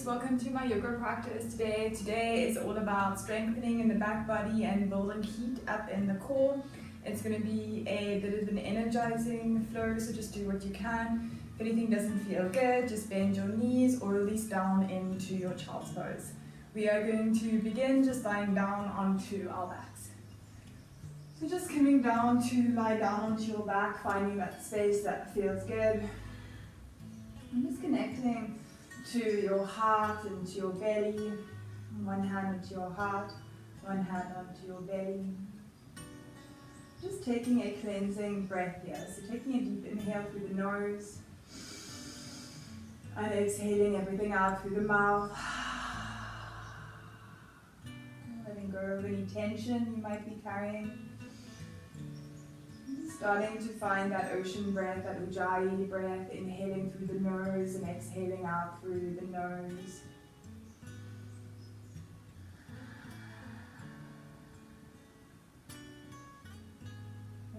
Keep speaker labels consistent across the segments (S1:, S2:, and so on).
S1: ladies, welcome to my yoga practice today. Today is all about strengthening in the back body and building heat up in the core. It's going to be a bit of an energizing flow, so just do what you can. If anything doesn't feel good, just bend your knees or release down into your child's pose. We are going to begin just lying down onto our backs. So just coming down to lie down onto your back, finding that space that feels good. And just connecting to your heart and to your belly. One hand into your heart, one hand onto your belly. Just taking a cleansing breath here. So taking a deep inhale through the nose and exhaling everything out through the mouth. Letting go of any tension you might be carrying. Starting to find that ocean breath, that Ujjayi breath, inhaling through the nose and exhaling out through the nose.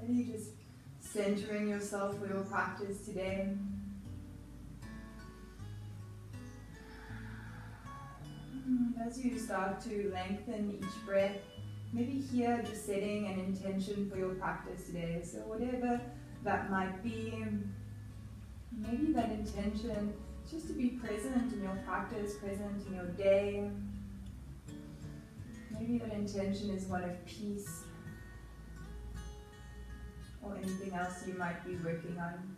S1: Really just centering yourself for your practice today. As you start to lengthen each breath, maybe here just setting an intention for your practice today. So whatever that might be, maybe that intention is just to be present in your practice, present in your day. Maybe that intention is one of peace or anything else you might be working on.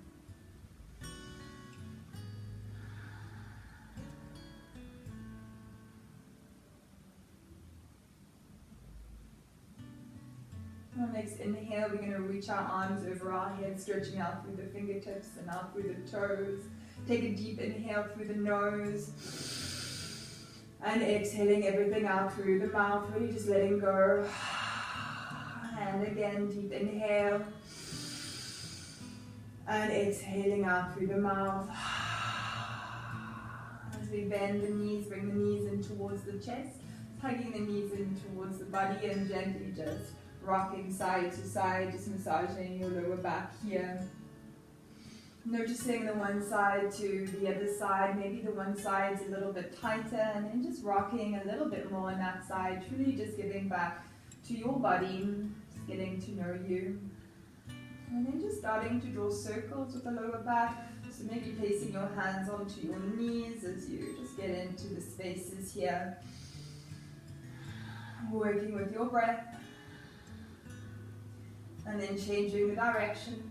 S1: On the next inhale, we're going to reach our arms over our head, stretching out through the fingertips and out through the toes. Take a deep inhale through the nose and exhaling everything out through the mouth, really just letting go. And again, deep inhale and exhaling out through the mouth. As we bend the knees, bring the knees in towards the chest, tugging the knees in towards the body and gently just rocking side to side, just massaging your lower back here. Noticing the one side to the other side, maybe the one side's a little bit tighter, and then just rocking a little bit more on that side, truly just giving back to your body, just getting to know you. And then just starting to draw circles with the lower back, so maybe placing your hands onto your knees as you just get into the spaces here. Working with your breath. And then changing the direction.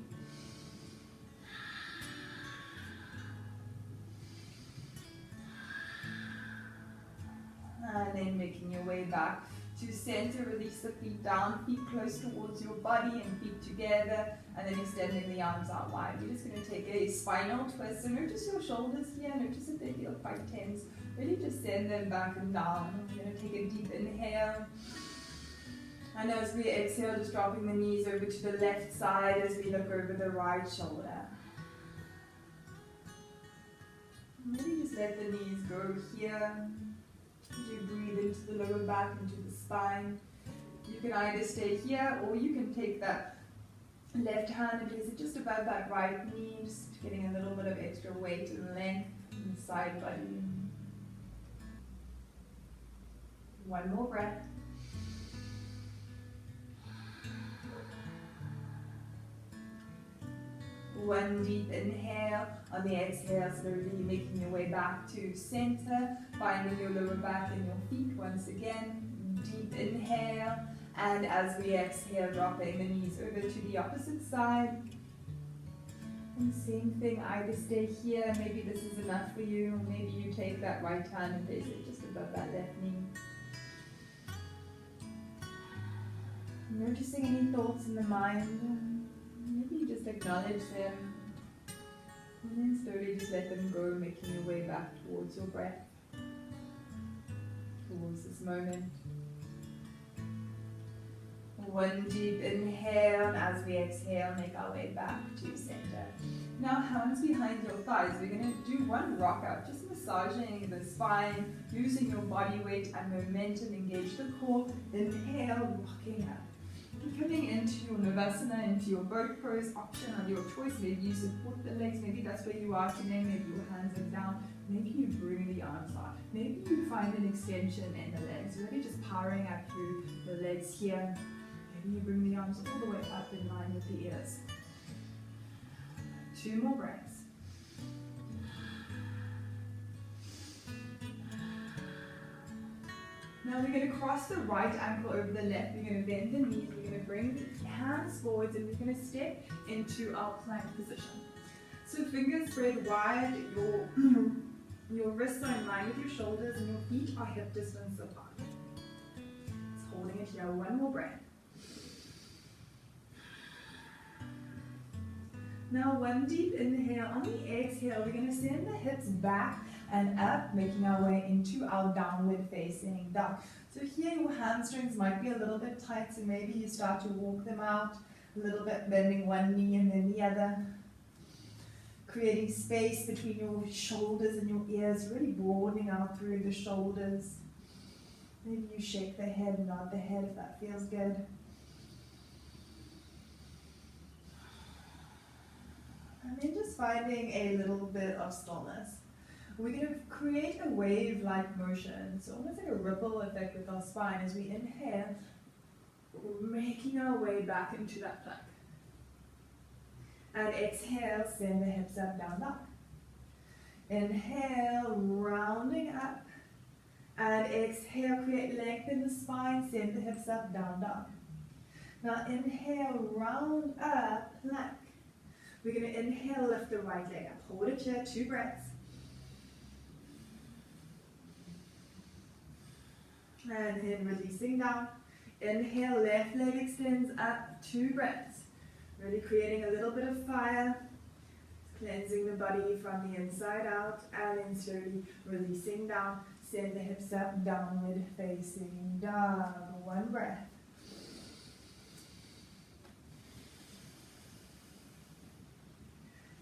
S1: And then making your way back to center. Release the feet down, feet close towards your body and feet together. And then extending the arms out wide. We're just going to take a spinal twist. So notice your shoulders here. Notice if they feel quite tense. Really just send them back and down. We're going to take a deep inhale. And as we exhale, just dropping the knees over to the left side as we look over the right shoulder. Maybe just let the knees go here. As you breathe into the lower back, into the spine. You can either stay here or you can take that left hand and place it just above that right knee, just getting a little bit of extra weight and length in the side body. One more breath. One deep inhale. On the exhale, slowly making your way back to center, finding your lower back and your feet once again. Deep inhale, and as we exhale, dropping the knees over to the opposite side. And same thing, either stay here, maybe this is enough for you, maybe you take that right hand and place it just above that left knee. Noticing any thoughts in the mind. Maybe you just acknowledge them and then slowly just let them go, making your way back towards your breath, towards this moment. One deep inhale, and as we exhale, make our way back to center. Now hands behind your thighs. We're going to do one rock up, just massaging the spine, using your body weight and momentum, engage the core. Inhale, rocking up. Coming into your Navasana, into your boat pose, option of your choice. Maybe you support the legs, maybe that's where you are today, maybe your hands are down, maybe you bring the arms out. find an extension in the legs, really just powering up through the legs here. Maybe you bring the arms all the way up in line with the ears. 2 more breaths. Now we're going to cross the right ankle over the left. We're going to bend the knees. We're going to bring the hands forwards and we're going to step into our plank position. So fingers spread wide, your wrists are in line with your shoulders and your feet are hip distance apart. Just holding it here. 1 more breath. Now 1 deep inhale. On the exhale, we're going to send the hips back and up, making our way into our downward facing dog. So here your hamstrings might be a little bit tight, so maybe you start to walk them out a little bit, bending one knee and then the other, creating space between your shoulders and your ears, really broadening out through the shoulders. Maybe you shake the head, nod the head if that feels good. And then just finding a little bit of stillness. We're going to create a wave-like motion, so almost like a ripple effect with our spine as we inhale, making our way back into that plank. And exhale, send the hips up, down, down. Inhale, rounding up. And exhale, create length in the spine, send the hips up, down, down. Now inhale, round up, plank. We're going to inhale, lift the right leg up. Hold it here, 2 breaths. And then releasing down. Inhale, left leg extends up, 2 breaths. Really creating a little bit of fire, cleansing the body from the inside out, and then slowly releasing down. Send the hips up, downward facing dog. 1 breath.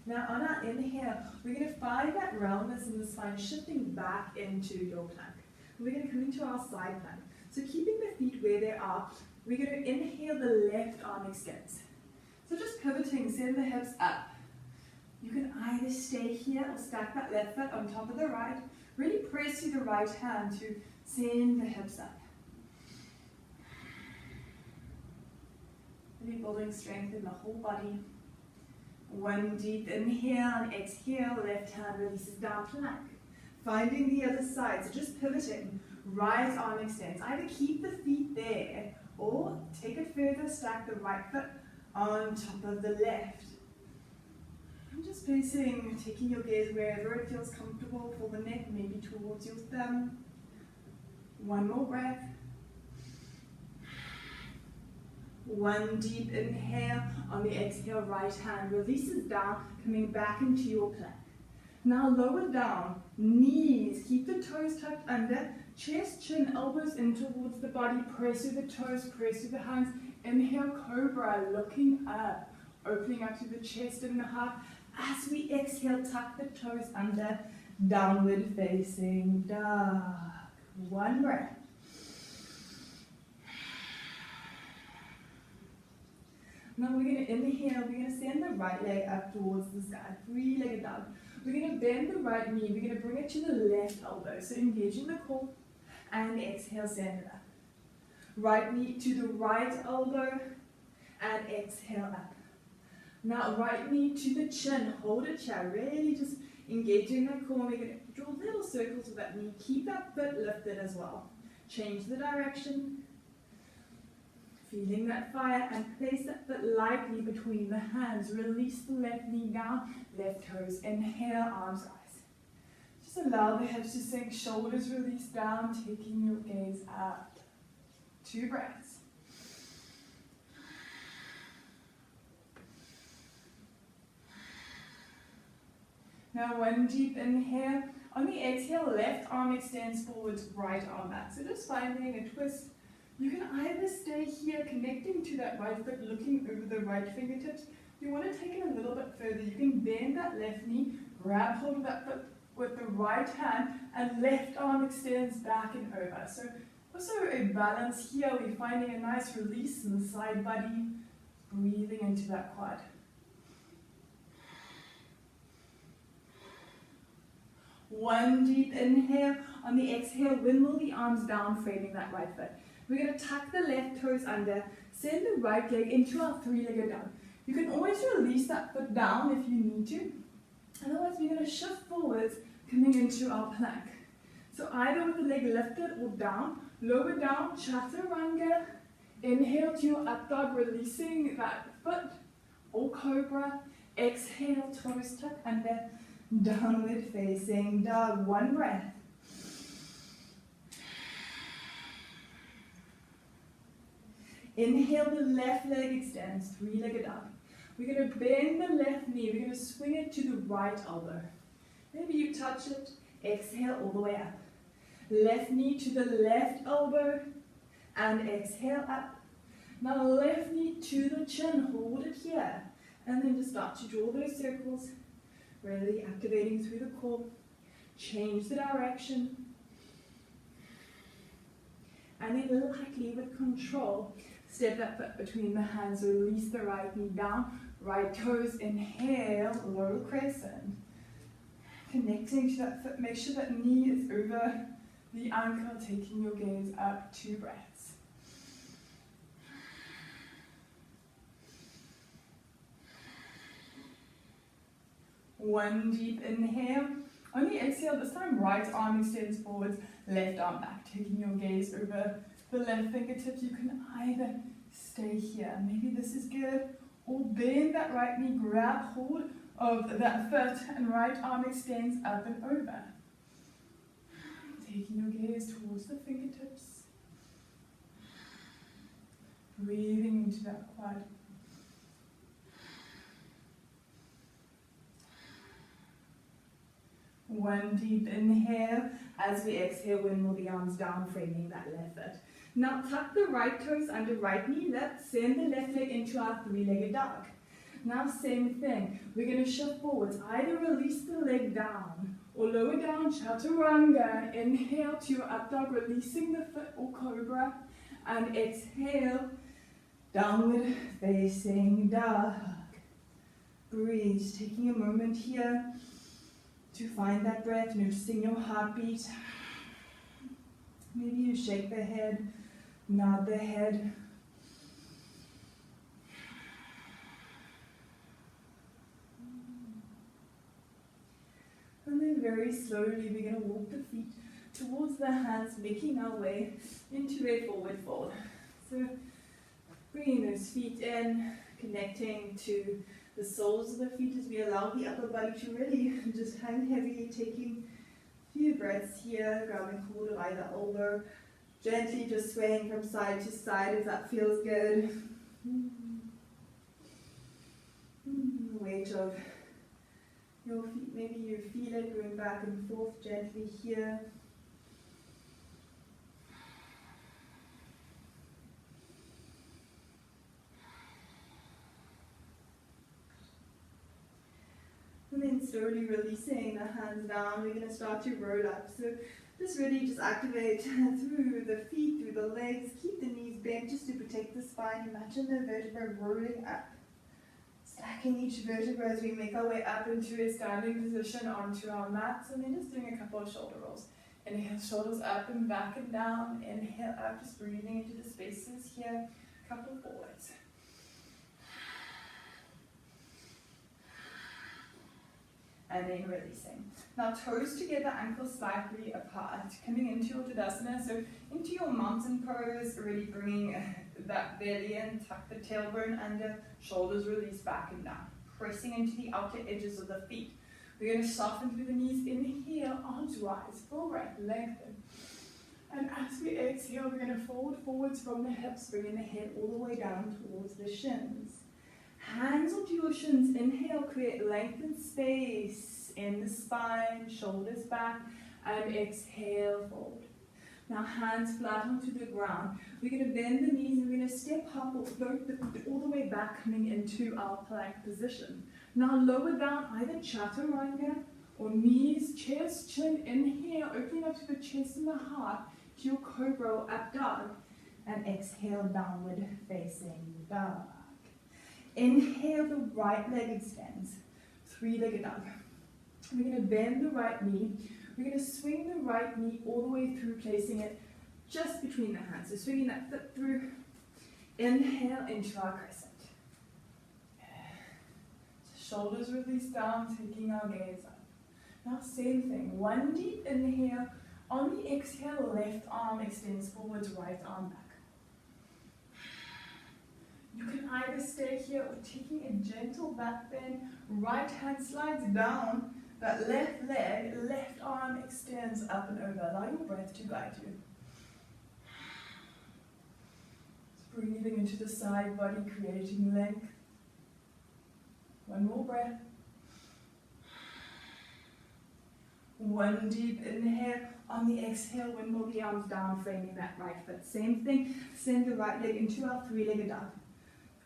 S1: Now on our inhale, we're going to find that roundness in the spine, shifting back into your plank. We're going to come into our side plank. So keeping the feet where they are, we're going to inhale, the left arm extends. So just pivoting, send the hips up. You can either stay here or stack that left foot on top of the right. Really press through the right hand to send the hips up. Really building strength in the whole body. 1 deep inhale and exhale, left hand releases down, plank. Finding the other side, so just pivoting, right arm extends. Either keep the feet there or take it further, stack the right foot on top of the left. I'm just placing, taking your gaze wherever it feels comfortable for the neck, maybe towards your thumb. 1 more breath. 1 deep inhale. On the exhale, right hand releases down, coming back into your plank. Now lower down, knees, keep the toes tucked under, chest, chin, elbows in towards the body, press through the toes, press through the hands. Inhale, cobra, looking up, opening up through the chest and the heart. As we exhale, tuck the toes under, downward facing dog. 1 breath. Now we're going to inhale, we're going to send the right leg up towards the sky, 3-legged dog. We're going to bend the right knee, we're going to bring it to the left elbow, so engaging the core, and exhale, send it up. Right knee to the right elbow, and exhale up. Now right knee to the chin, hold it here, really just engaging that core. We're going to draw little circles with that knee, keep that foot lifted as well. Change the direction. Feeling that fire and place that foot lightly between the hands. Release the left knee down, left toes. Inhale, arms rise. Just allow the hips to sink, shoulders release down, taking your gaze up. 2 breaths. Now 1 deep inhale. On the exhale, left arm extends forwards, right arm back. So just finding a twist. You can either stay here, connecting to that right foot, looking over the right fingertips. If you want to take it a little bit further, you can bend that left knee, grab hold of that foot with the right hand, and left arm extends back and over. So also a balance here. We're finding a nice release in the side body, breathing into that quad. One deep inhale. On the exhale, windmill the arms down, framing that right foot. We're going to tuck the left toes under, send the right leg into our three-legged dog. You can always release that foot down if you need to. Otherwise, we're going to shift forwards, coming into our plank. So either with the leg lifted or down, lower down, chaturanga. Inhale to your up dog, releasing that foot, or cobra. Exhale, toes tuck under, downward facing dog. One breath. Inhale, the left leg extends, three-legged dog. We're going to bend the left knee, we're going to swing it to the right elbow. Maybe you touch it, exhale all the way up. Left knee to the left elbow, and exhale up. Now left knee to the chin, hold it here. And then just start to draw those circles, really activating through the core. Change the direction. And then lightly with control, step that foot between the hands, release the right knee down, right toes, inhale, low crescent. Connecting to that foot, make sure that knee is over the ankle, taking your gaze up, 2 breaths. One deep inhale. On the exhale, this time right arm extends forwards, left arm back, taking your gaze over the left fingertips. You can either stay here, maybe this is good, or bend that right knee, grab hold of that foot, and right arm extends up and over. Taking your gaze towards the fingertips. Breathing into that quad. One deep inhale. As we exhale, windmill the arms down, framing that left foot. Now tuck the right toes under right knee, left, send the left leg into our three-legged dog. Now same thing, we're going to shift forwards. Either release the leg down or lower down, chaturanga. Inhale to your up dog, releasing the foot or cobra. And exhale, downward facing dog. Breathe, taking a moment here to find that breath, noticing your heartbeat. Maybe you shake the head, nod the head. And then very slowly we're going to walk the feet towards the hands, making our way into a forward fold. So bringing those feet in, connecting to the soles of the feet as we allow the upper body to really just hang heavy, taking a few breaths here, grabbing hold of either elbow, gently just swaying from side to side if that feels good. The weight of your feet, maybe you feel it going back and forth gently here. And then slowly releasing the hands down, we're going to start to roll up. So this really just activate through the feet, through the legs. Keep the knees bent just to protect the spine. Imagine the vertebra rolling up. Stacking each vertebra as we make our way up into a standing position onto our mats. And then just doing a couple of shoulder rolls. Inhale, shoulders up and back and down. Inhale up, just breathing into the spaces here. Couple forwards. And then releasing. Now toes together, ankles slightly apart, coming into your Tadasana, so into your mountain pose, really bringing that belly in, tuck the tailbone under, shoulders release back and down, pressing into the outer edges of the feet. We're going to soften through the knees, inhale, arms rise, full breath, lengthen. And as we exhale, we're going to fold forwards from the hips, bringing the head all the way down towards the shins. Hands onto your shins, inhale, create lengthened space in the spine, shoulders back, and exhale, fold. Now hands flat onto the ground. We're going to bend the knees and we're going to step up or float the feet all the way back, coming into our plank position. Now lower down, either chaturanga or knees, chest, chin, inhale, opening up to the chest and the heart, to your cobra or up dog, and exhale, downward facing dog. Inhale, the right leg extends, three-legged dog. We're going to bend the right knee,
S2: we're going to swing the right knee all the way through, placing it just between the hands. So swinging that foot through. Inhale into our crescent. Shoulders release down, taking our gaze up. Now same thing, one deep inhale. On the exhale, left arm extends forwards, right arm back. You can either stay here or taking a gentle back bend, right hand slides down, that left leg, left arm extends up and over. Allow your breath to guide you. Breathing into the side body, creating length. One more breath. One deep inhale. On the exhale, windmill the arms down, framing that right foot. Same thing, send the right leg into our three-legged dog.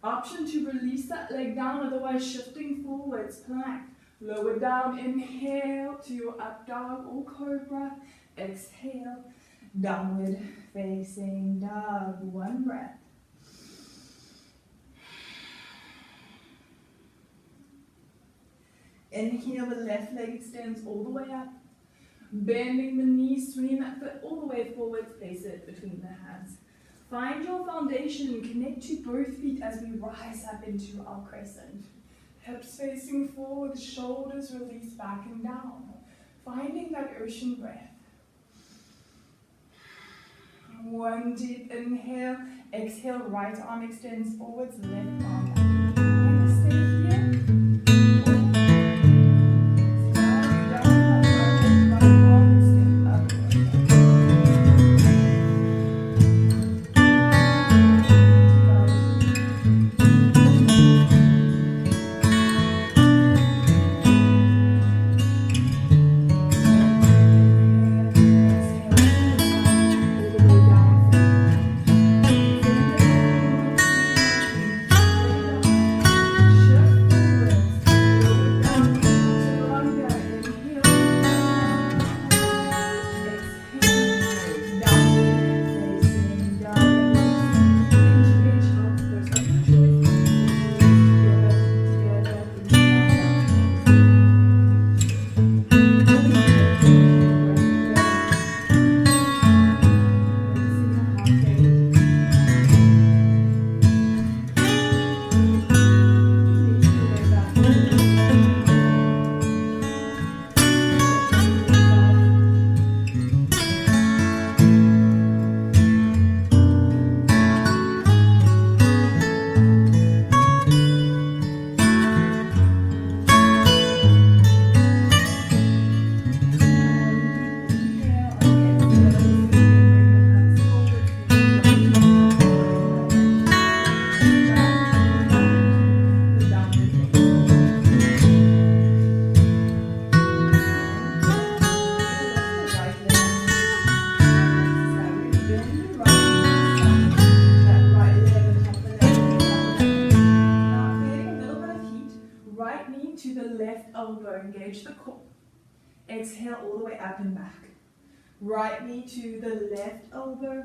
S2: Option to release that leg down, otherwise shifting forwards, plank. Lower down, inhale to your up dog or cobra. Exhale, downward facing dog. One breath. Inhale, the left leg extends all the way up. Bending the knees, swinging that foot all the way forwards, place it between the hands. Find your foundation, connect to both feet as we rise up into our crescent. Hips facing forward, shoulders release back and down. Finding that ocean breath. One deep inhale, exhale, right arm extends forwards, left arm back. And stay here. Engage the core. Exhale all the way up and back. Right knee to the left elbow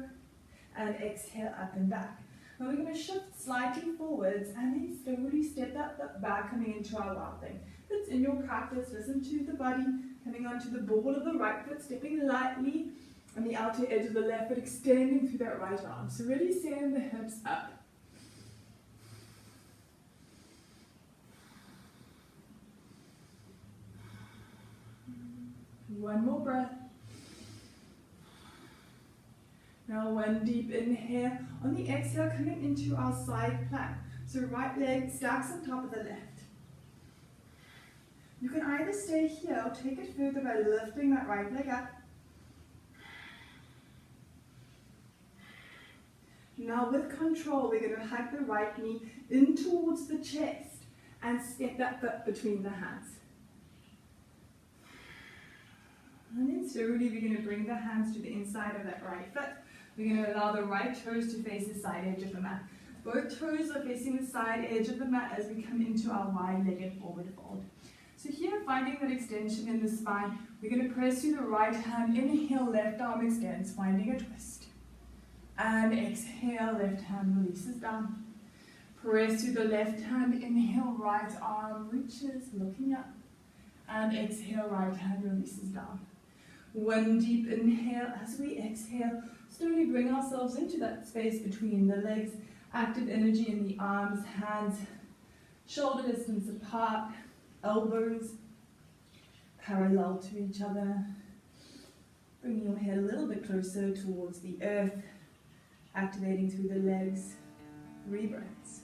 S2: and exhale up and back. Now we're going to shift slightly forwards and then slowly step that foot back, coming into our wild thing. If it's in your practice, listen to the body, coming onto the ball of the right foot, stepping lightly on the outer edge of the left foot, extending through that right arm. So really send the hips up. One more breath. Now one deep inhale. On the exhale, coming into our side plank. So right leg stacks on top of the left. You can either stay here or take it further by lifting that right leg up. Now with control, we're going to hug the right knee in towards the chest and step that foot between the hands. And then slowly we're going to bring the hands to the inside of that right foot. We're going to allow the right toes to face the side edge of the mat. Both toes are facing the side edge of the mat as we come into our wide-legged forward fold. So here, finding that extension in the spine, we're going to press through the right hand, inhale, left arm extends, finding a twist. And exhale, left hand releases down. Press through the left hand, inhale, right arm reaches, looking up. And exhale, right hand releases down. One deep inhale. As we exhale, slowly bring ourselves into that space between the legs. Active energy in the arms, hands, shoulder distance apart, elbows parallel to each other. Bring your head a little bit closer towards the earth, activating through the legs. 3 breaths.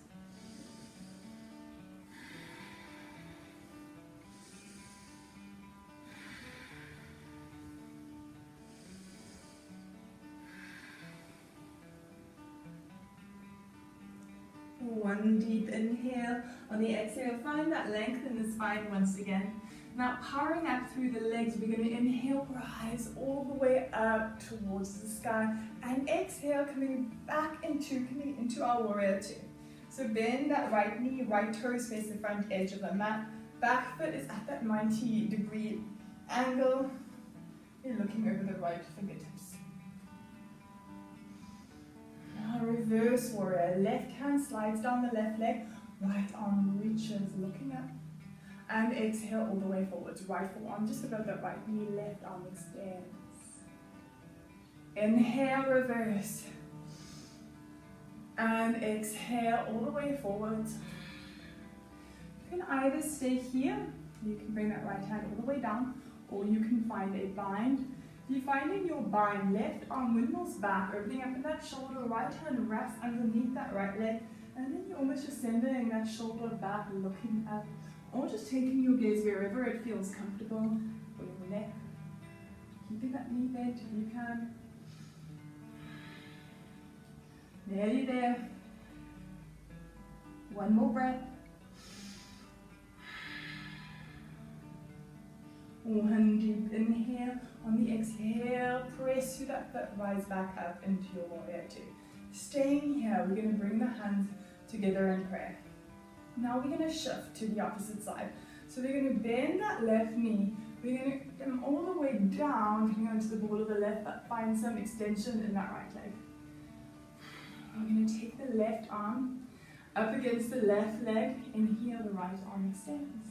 S2: One deep inhale. On the exhale, find that length in the spine once again. Now, powering up through the legs, we're going to inhale, rise all the way up towards the sky, and exhale, coming into our warrior two. So bend that right knee, right toes face the front edge of the mat. Back foot is at that 90-degree angle. You're looking over the right fingertips. Now reverse warrior. Left hand slides down the left leg, right arm reaches, looking up. And exhale all the way forwards. Right forearm just above the right knee, left arm extends. Inhale, reverse. And exhale all the way forwards. You can either stay here, you can bring that right hand all the way down, or you can find a bind. If you're finding your bind, left arm windmills back, opening up in that shoulder, right hand wraps underneath that right leg, and then you're almost just sending that shoulder back, looking up, or just taking your gaze wherever it feels comfortable for your neck. Keeping that knee bent if you can. Nearly there. One more breath. One deep inhale. On the exhale, press through that foot, rise back up into your warrior two. Staying here, we're going to bring the hands together in prayer. Now we're going to shift to the opposite side. So we're going to bend that left knee. We're going to come all the way down, coming onto the ball of the left foot. Find some extension in that right leg. We're going to take the left arm up against the left leg. Inhale, the right arm extends.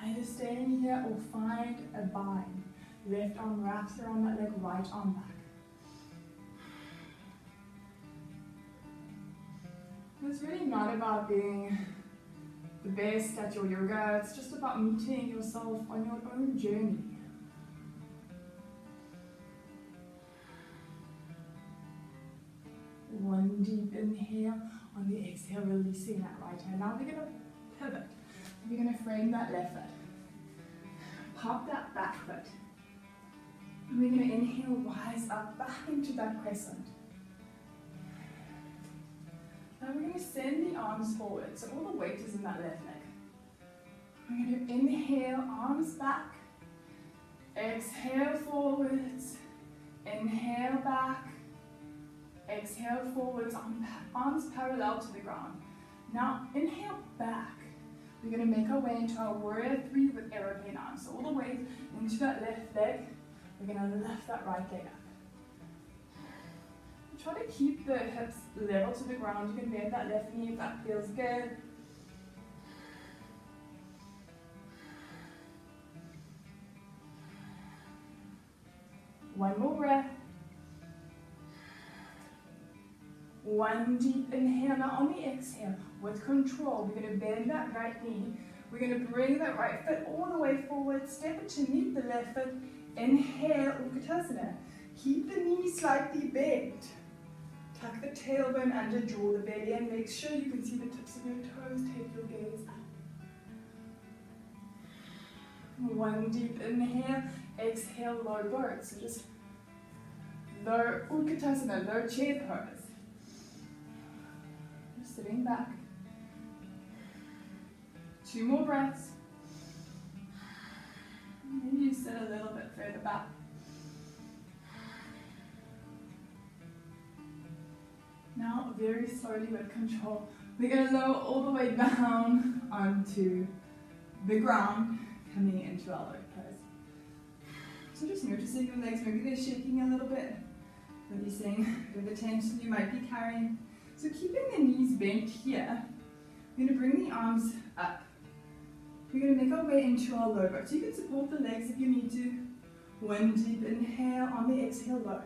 S2: Either staying here or find a bind. Left arm wraps around that leg, right arm back. It's really not about being the best at your yoga, it's just about meeting yourself on your own journey. One deep inhale. On the exhale, releasing that right hand. Now we're going to pivot. We're going to frame that left foot. Pop that back foot. And we're going to inhale, rise up, back into that crescent. Now we're going to send the arms forward, so all the weight is in that left leg. We're going to inhale, arms back. Exhale forwards. Inhale back. Exhale forwards, arms parallel to the ground. Now inhale back. We're going to make our way into our warrior three with aeroplane arms. So all the way into that left leg. We're going to lift that right leg up. Try to keep the hips level to the ground. You can bend that left knee if that feels good. One more breath. One deep inhale. Now on the exhale, with control, we're going to bend that right knee. We're going to bring that right foot all the way forward. Step it to meet the left foot. Inhale, Utkatasana. Keep the knee slightly bent. Tuck the tailbone under, draw the belly, and make sure you can see the tips of your toes. Take your gaze up. One deep inhale. Exhale, low bird. So just low Utkatasana, low chair pose. Just sitting back. 2 more breaths. Maybe you sit a little bit further back. Now, very slowly with control, we're going to lower all the way down onto the ground, coming into our low pose. So just noticing your legs, maybe they're shaking a little bit, releasing the tension you might be carrying. So keeping the knees bent here, we're going to bring the arms up. We're going to make our way into our low boat. So you can support the legs if you need to. One deep inhale, on the exhale low.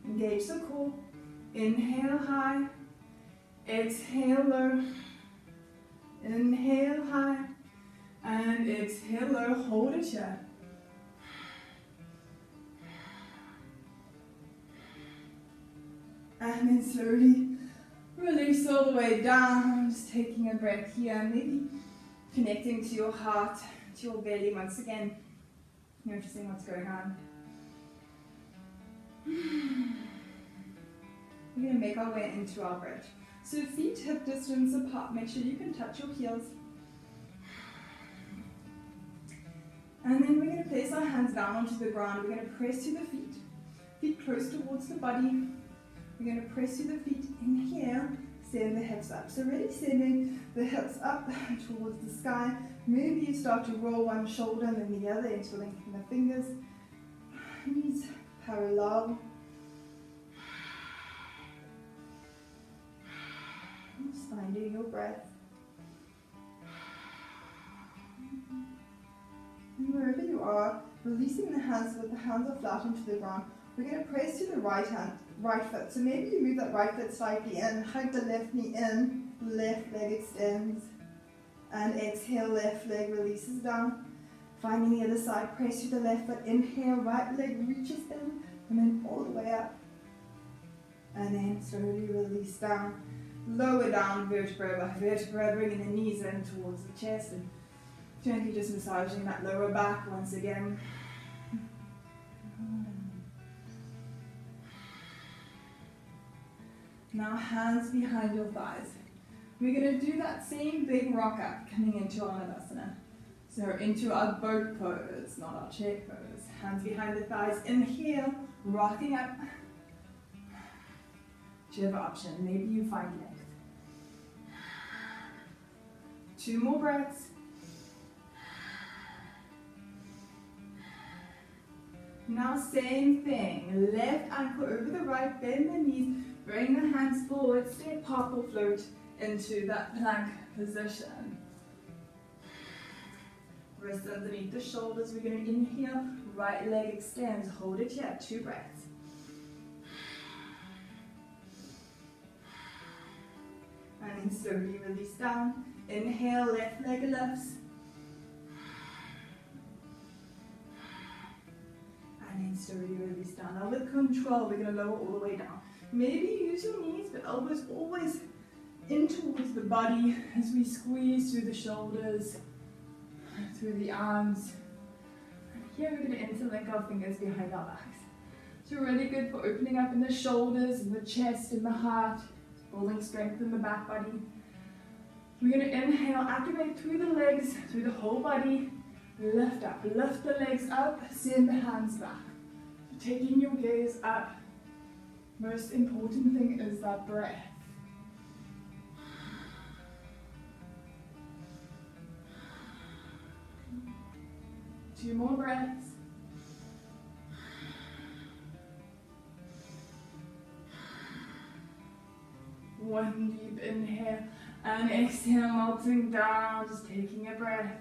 S2: Engage the core. Inhale high. Exhale low. Inhale high. And exhale low. Hold it here. And then slowly release all the way down. Just taking a breath here. Maybe connecting to your heart, to your belly once again. Noticing what's going on. We're going to make our way into our bridge. So feet hip distance apart. Make sure you can touch your heels. And then we're going to place our hands down onto the ground. We're going to press to the feet. Feet close towards the body. We're going to press to the feet. Inhale. Send the hips up. So really sending the hips up towards the sky. Maybe you start to roll one shoulder and then the other into lengthening the fingers. Knees parallel. Just finding your breath. And wherever you are, releasing the hands so that the hands are flat onto the ground. We're going to press to the right foot. So maybe you move that right foot slightly in, hug the left knee in, left leg extends, and exhale, left leg releases down. Finding the other side, press to the left foot, inhale, right leg reaches in, and then all the way up. And then slowly release down. Lower down, vertebra by vertebra, bringing the knees in towards the chest, and gently just massaging that lower back once again. Now hands behind your thighs. We're going to do that same big rock up, coming into our Navasana. So into our boat pose, not our chair pose. Hands behind the thighs, inhale, rocking up. Whichever option, maybe you find length. 2 more breaths. Now same thing, left ankle over the right, bend the knees, bring the hands forward, step, hop or float into that plank position. Wrists underneath the shoulders, we're going to inhale, right leg extends, hold it here, 2 breaths. And then slowly release down, inhale, left leg lifts. And then slowly release down. Now with control, we're going to lower all the way down. Maybe use your knees, but elbows always in towards the body as we squeeze through the shoulders, through the arms. And here we're going to interlink our fingers behind our backs. So really good for opening up in the shoulders, in the chest, in the heart, building strength in the back body. We're going to inhale, activate through the legs, through the whole body. Lift up, lift the legs up, send the hands back. Taking your gaze up. Most important thing is that breath. Two more breaths. One deep inhale and exhale, melting down, just taking a breath.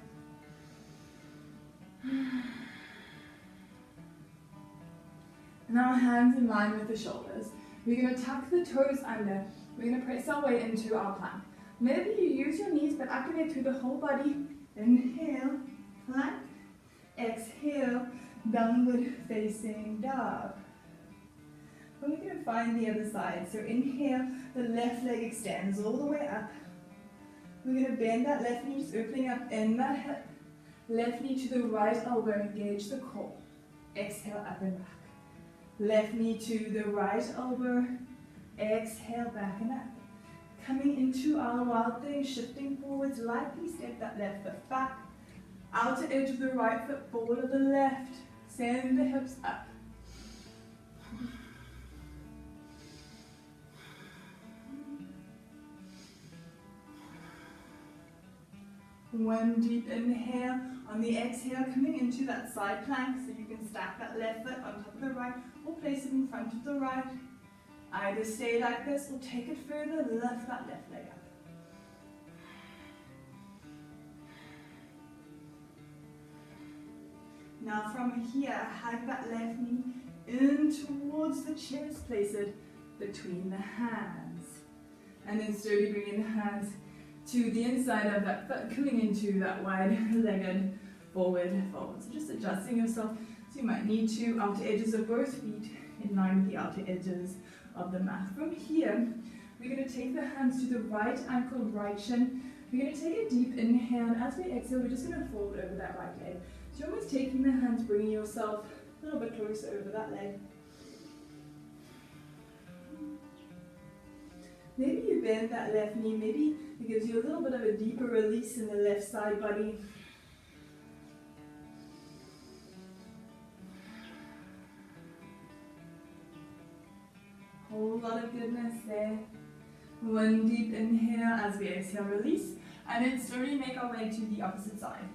S2: Now hands in line with the shoulders. We're going to tuck the toes under. We're going to press our way into our plank. Maybe you use your knees but activate through the whole body. Inhale, plank. Exhale, downward facing dog. We're going to find the other side. So inhale, the left leg extends all the way up. We're going to bend that left knee, just opening up in that hip. Left knee to the right elbow, engage the core. Exhale, up and back. Left knee to the right elbow. Exhale, back and up. Coming into our wild thing, shifting forwards, lightly step that left foot back. Outer edge of the right foot forward of the left. Send the hips up. One deep inhale. On the exhale, coming into that side plank, so you can stack that left foot on top of the right or place it in front of the right. Either stay like this or take it further, lift that left leg up. Now from here, hug that left knee in towards the chest. Place it between the hands. And then slowly bring in the hands to the inside of that foot, coming into that wide-legged forward fold. So just adjusting yourself. So you might need to outer edges of both feet in line with the outer edges of the mat. From here, we're going to take the hands to the right ankle, right shin. We're going to take a deep inhale, and as we exhale, we're just going to fold over that right leg. So you're almost taking the hands, bringing yourself a little bit closer over that leg. Maybe you bend that left knee, maybe it gives you a little bit of a deeper release in the left side body. Whole lot of goodness there. One deep inhale as we exhale, release, and then slowly make our way to the opposite side.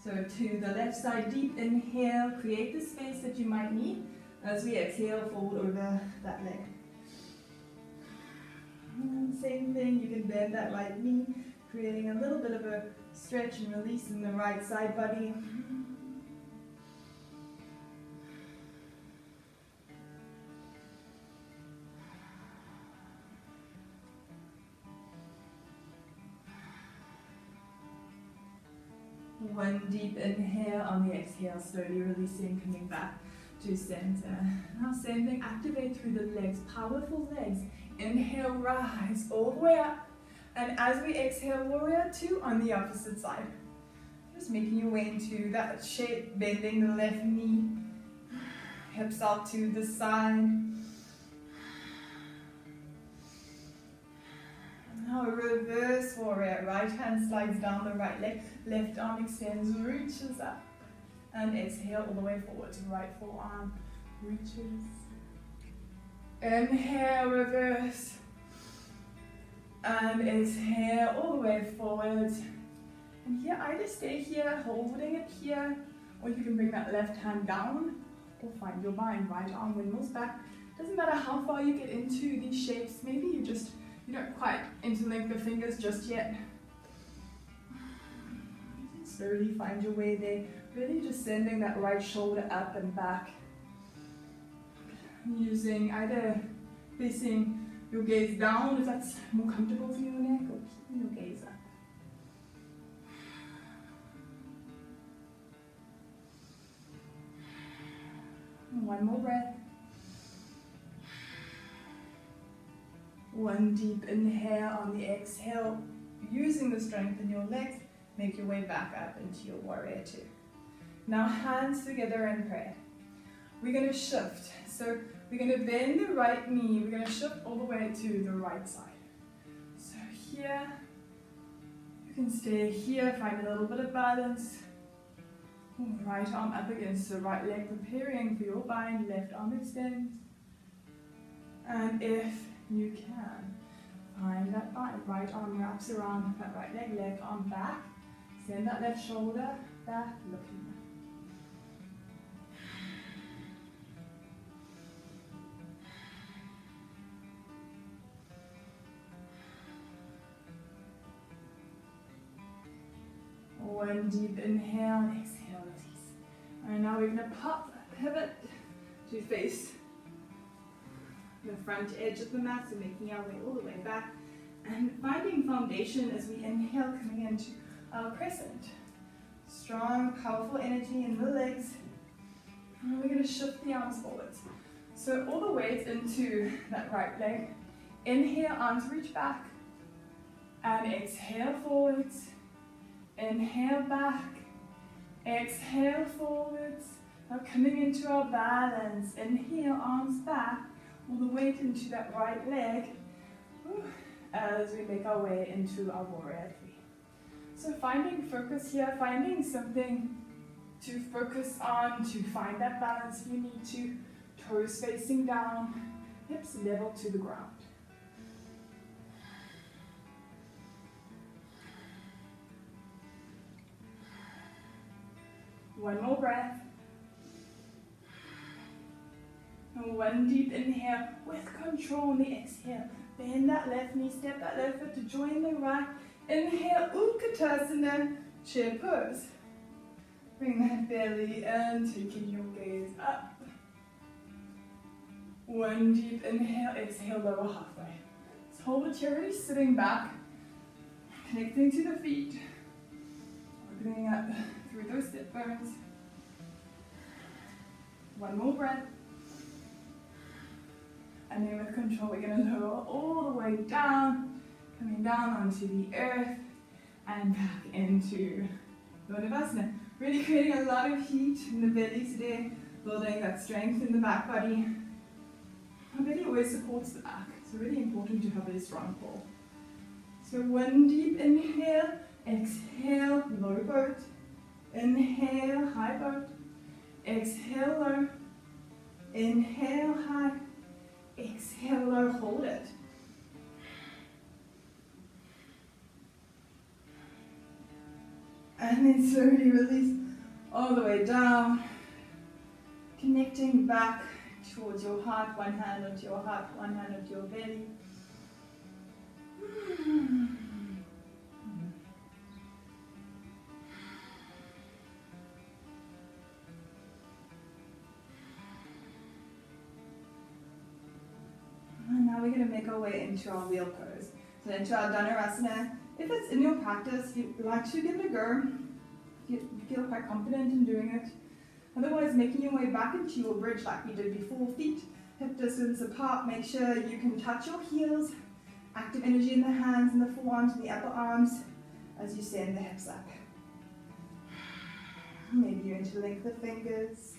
S2: So to the left side, deep inhale, create the space that you might need. As we exhale, fold over that leg. And same thing, you can bend that right knee, creating a little bit of a stretch and release in the right side body. One deep inhale, on the exhale, slowly releasing, coming back to center. Now same thing, activate through the legs, powerful legs. Inhale, rise all the way up. And as we exhale, warrior two on the opposite side. Just making your way into that shape, bending the left knee, hips out to the side. Now reverse warrior, right hand slides down the right leg, left arm extends, reaches up. And exhale all the way forward, right forearm reaches. Inhale, reverse. And exhale all the way forward. And here, either stay here, holding it here, or you can bring that left hand down, or find your bind, right arm windmills back. Doesn't matter how far you get into these shapes, maybe you don't quite interlink the fingers just yet. Slowly find your way there, really just sending that right shoulder up and back. Using either facing your gaze down if that's more comfortable for your neck, or keeping your gaze up. One more breath. One deep inhale on the exhale, using the strength in your legs, make your way back up into your warrior two. Now hands together in prayer. We're going to shift. So we're going to bend the right knee, we're going to shift all the way to the right side. So here, you can stay here, find a little bit of balance. Right arm up against the right leg, preparing for your bind, left arm extends. And if you can, find that bind, right arm wraps around that right leg, left arm back. Send that left shoulder back, looking back. One deep inhale, exhale, release. And now we're going to pop, pivot to face the front edge of the mat, so making our way all the way back. And finding foundation as we inhale, coming into our crescent. Strong, powerful energy in the legs. And we're going to shift the arms forwards. So all the weight into that right leg. Inhale, arms reach back. And exhale forwards. Inhale back, exhale forwards. Now coming into our balance, inhale, arms back, all the weight into that right leg, as we make our way into our warrior three. So finding focus here, finding something to focus on, to find that balance if you need to. Toes facing down, hips level to the ground. One more breath. And one deep inhale with control on the exhale. Bend that left knee, step that left foot to join the right. Inhale, Utkatasana, chair pose. Bring that belly in, taking your gaze up. One deep inhale, exhale, lower halfway. So hold it here, really sitting back, connecting to the feet, opening up through those sit bones. One more breath. And then with control, we're going to lower all the way down, coming down onto the earth and back into Dhanavasana. Really creating a lot of heat in the belly today, building that strength in the back body. Our belly always supports the back, so really important to have a strong core. So one deep inhale, exhale, low boat. Inhale, high boat. Exhale, low. Inhale, high. Exhale, low, hold it. And then slowly release all the way down. Connecting back towards your heart, one hand onto your heart, one hand onto your belly. And now we're going to make our way into our wheel pose. So into our Dhanurasana. If it's in your practice, you'd like to give it a go. You feel quite confident in doing it. Otherwise, making your way back into your bridge like we did before, feet hip distance apart. Make sure you can touch your heels. Active energy in the hands and the forearms and the upper arms as you send the hips up. Maybe you interlink the fingers.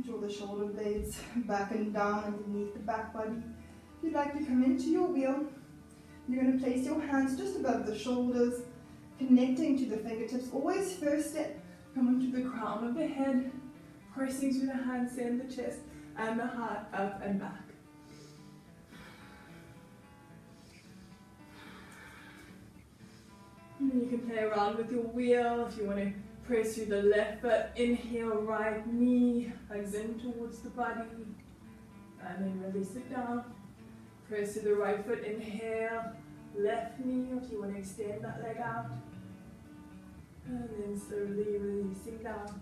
S2: Draw the shoulder blades back and down underneath the back body. If you'd like to come into your wheel, you're going to place your hands just above the shoulders, connecting to the fingertips. Always first step, come onto the crown of the head, pressing through the hands, send the chest and the heart up and back. And you can play around with your wheel if you want to press through the left foot. Inhale, right knee hugs in towards the body, and then release it down. Press to the right foot, inhale, left knee if you want to extend that leg out. And then slowly releasing down.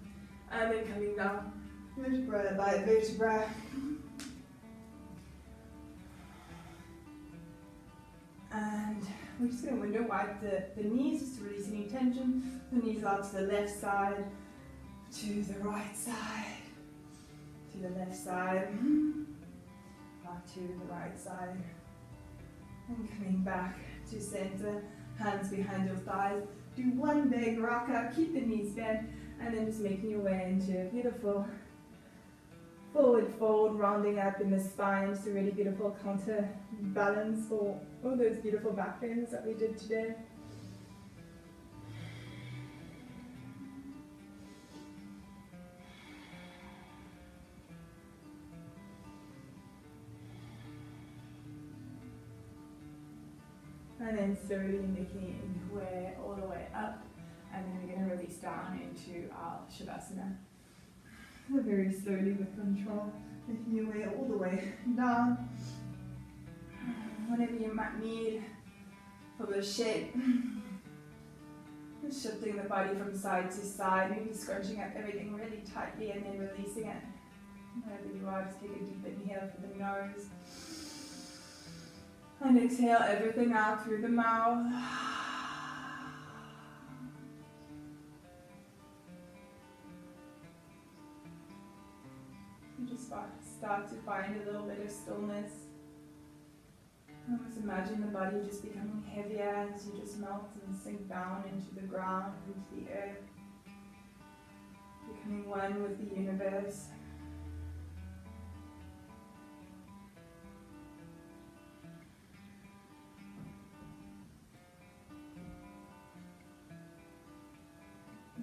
S2: And then coming down, vertebra by vertebra. And we're just going to window wipe the knees, just to release any tension. The knees out to the left side, to the right side, to the left side. To the right side, and coming back to center, hands behind your thighs. Do one big rock up, keep the knees bent, and then just making your way into a beautiful forward fold, rounding up in the spine. Just a really beautiful counter balance for all those beautiful back bends that we did today. And then slowly making your way all the way up, and then we're going to release down into our Shavasana. Very slowly with control, making your way all the way down. Whatever you might need for the shape. Just shifting the body from side to side, maybe scrunching up everything really tightly and then releasing it. Wherever you are, just take a deep inhale through the nose. And exhale everything out through the mouth. You just start to find a little bit of stillness. Almost imagine the body just becoming heavier as you just melt and sink down into the ground, into the earth. Becoming one with the universe.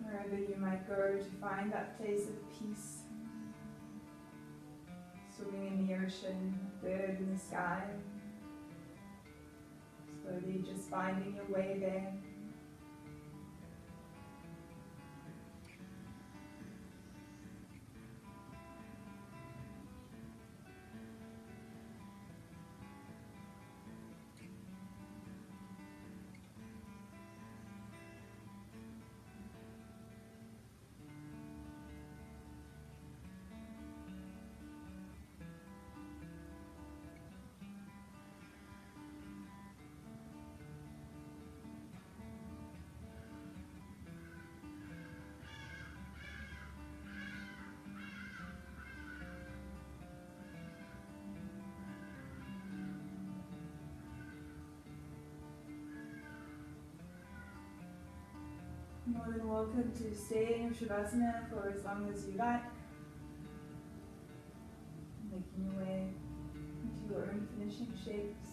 S2: Wherever you might go to find that place of peace. Swimming in the ocean, a bird in the sky. Slowly just finding your way there. more than welcome to stay in your Shavasana for as long as you like. Making your way into your own finishing shapes.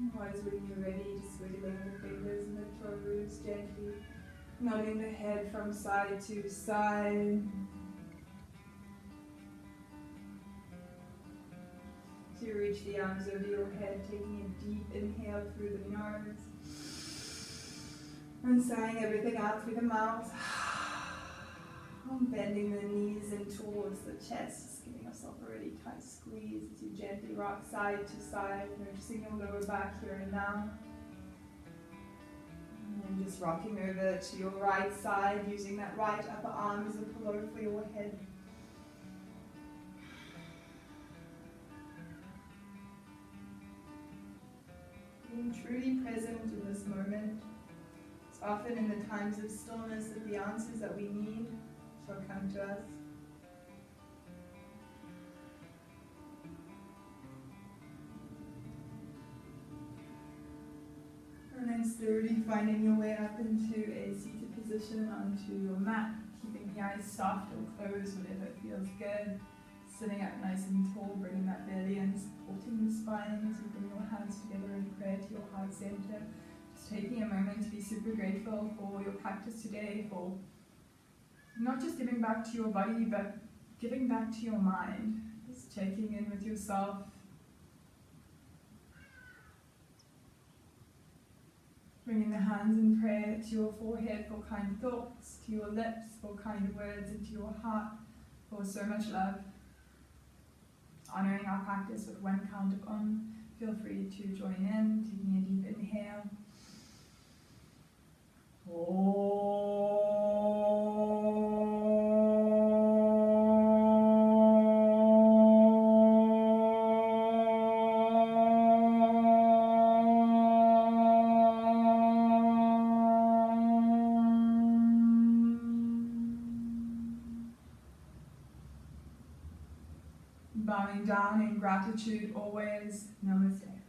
S2: Otherwise, when you're ready, just wiggling the fingers and the toes gently, nodding the head from side to side. So you reach the arms over your head, taking a deep inhale through the nose. And sighing everything out through the mouth. Bending the knees in towards the chest, just giving yourself a really tight squeeze as you gently rock side to side, noticing your lower back here and now. And just rocking over to your right side, using that right upper arm as a pillow for your head. Being truly present in this moment. It's often in the times of stillness that the answers that we need shall come to us. And then slowly finding your way up into a seated position onto your mat, keeping the eyes soft or closed, whatever feels good. Sitting up nice and tall, bringing that belly in, supporting the spine as you bring your hands together in prayer to your heart center. Just taking a moment to be super grateful for your practice today, for not just giving back to your body, but giving back to your mind. Just checking in with yourself. Bringing the hands in prayer to your forehead for kind thoughts, to your lips for kind words, and to your heart for so much love. Honoring our practice with one count of Om. Feel free to join in, taking a deep inhale. Bowing down in gratitude always. Namaste.